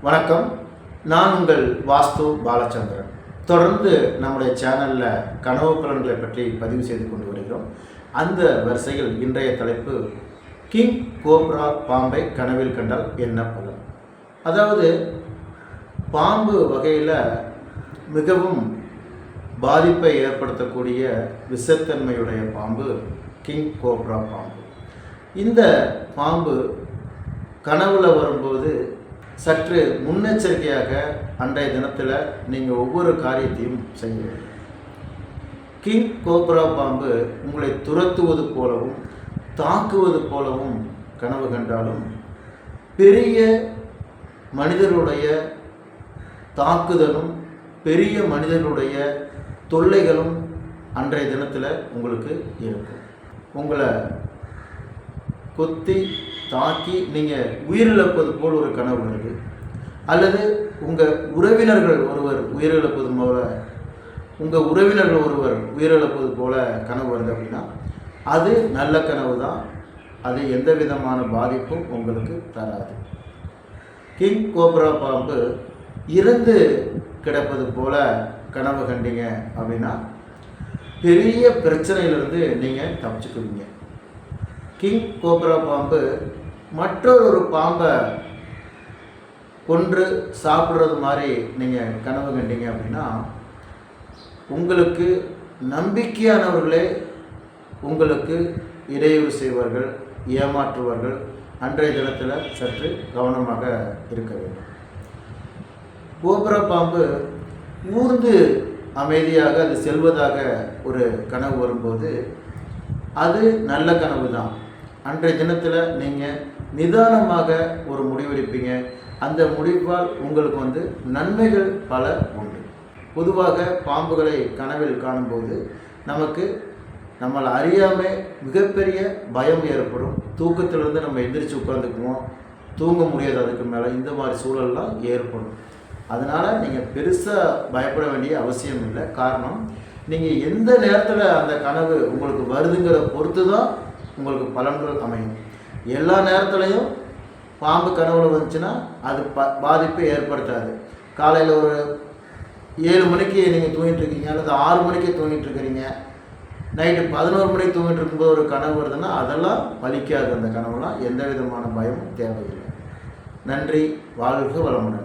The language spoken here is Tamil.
வணக்கம். நான் உங்கள் வாஸ்து பாலச்சந்திரன். தொடர்ந்து நம்முடைய சேனலில் கனவு பலன்களை பற்றி பதிவு செய்து கொண்டு வருகிறோம். அந்த வரிசையில் இன்றைய தலைப்பு கிங் கோப்ரா பாம்பை கனவில் கண்டால் என்ன பலன். அதாவது பாம்பு வகையில் மிகவும் பாதிப்பை ஏற்படுத்தக்கூடிய விஷத்தன்மையுடைய பாம்பு கிங் கோப்ரா பாம்பு. இந்த பாம்பு கனவுல வரும்போது சற்று முன்னெச்சரிக்கையாக அன்றைய தினத்தில் நீங்கள் ஒவ்வொரு காரியத்தையும் செய்ய வேண்டும். கிங் கோப்ரா பாம்பு உங்களை துரத்துவது போலவும் தாக்குவது போலவும் கனவு கண்டாலும் பெரிய மனிதர்களுடைய தாக்குதலும் பெரிய மனிதர்களுடைய தொல்லைகளும் அன்றைய தினத்தில் உங்களுக்கு இருக்கும். உங்களை கொத்தி தாக்கி நீங்கள் உயிரிழப்பது போல் ஒரு கனவு வருது, அல்லது உங்கள் உறவினர்கள் ஒருவர் உயிரிழப்பது போல கனவு வருது அப்படின்னா அது நல்ல கனவு தான். அது எந்த விதமான பாதிப்பும் உங்களுக்கு தராது. கிங் கோப்ரா பாம்பு இறந்து கிடப்பது போல கனவு கண்டீங்க அப்படின்னா பெரிய பிரச்சனையிலிருந்து நீங்கள் தப்பிச்சுக்குவீங்க. கிங் கோப்ரா பாம்பு மற்றொரு பாம்பை கொன்று சாப்பிட்றது மாதிரி நீங்கள் கனவு கண்டீங்க அப்படின்னா உங்களுக்கு நம்பிக்கையானவர்களே உங்களுக்கு இடையூறு செய்வார்கள், ஏமாற்றுவார்கள். அன்றைய தினத்தில் சற்று கவனமாக இருக்க வேண்டும். கோப்ரா பாம்பு ஊர்ந்து அமைதியாக அது செல்வதாக ஒரு கனவு வரும்போது அது நல்ல கனவு தான். அன்றைய தினத்தில் நீங்கள் நிதானமாக ஒரு முடிவெடுப்பீங்க. அந்த முடிவால் உங்களுக்கு நன்மைகள் பல உண்டு. பொதுவாக பாம்புகளை கனவில் காணும்போது நம்மளை அறியாமல் மிகப்பெரிய பயம் ஏற்படும். தூக்கத்திலிருந்து நம்ம எந்திரிச்சு உட்காந்துக்குவோம், தூங்க முடியாது, அதுக்கு மேலே இந்த மாதிரி சூழல்லாம் ஏற்படும். அதனால் நீங்கள் பெருசாக பயப்பட வேண்டிய அவசியம் இல்லை. காரணம், நீங்கள் எந்த நேரத்தில் அந்த கனவு உங்களுக்கு வருதுங்கிற பொறுத்து தான் உங்களுக்கு பலன்கள் அமையும். எல்லா நேரத்துலையும் பாம்பு கனவுல வந்துச்சுன்னா அது பாதிப்பை ஏற்படுத்தாது. காலையில் ஒரு 7 மணிக்கு நீங்கள் தூங்கிட்டுருக்கீங்க, அல்லது 6 மணிக்கு தூங்கிட்டுருக்கிறீங்க, நைட்டு 11 மணிக்கு தூங்கிட்டு இருக்கும்போது ஒரு கனவு வருதுன்னா அதெல்லாம் பலிக்காது. அந்த கனவுலாம் எந்த விதமான பயமும் தேவையில்லை. நன்றி. வாழ்க வளமுடன்.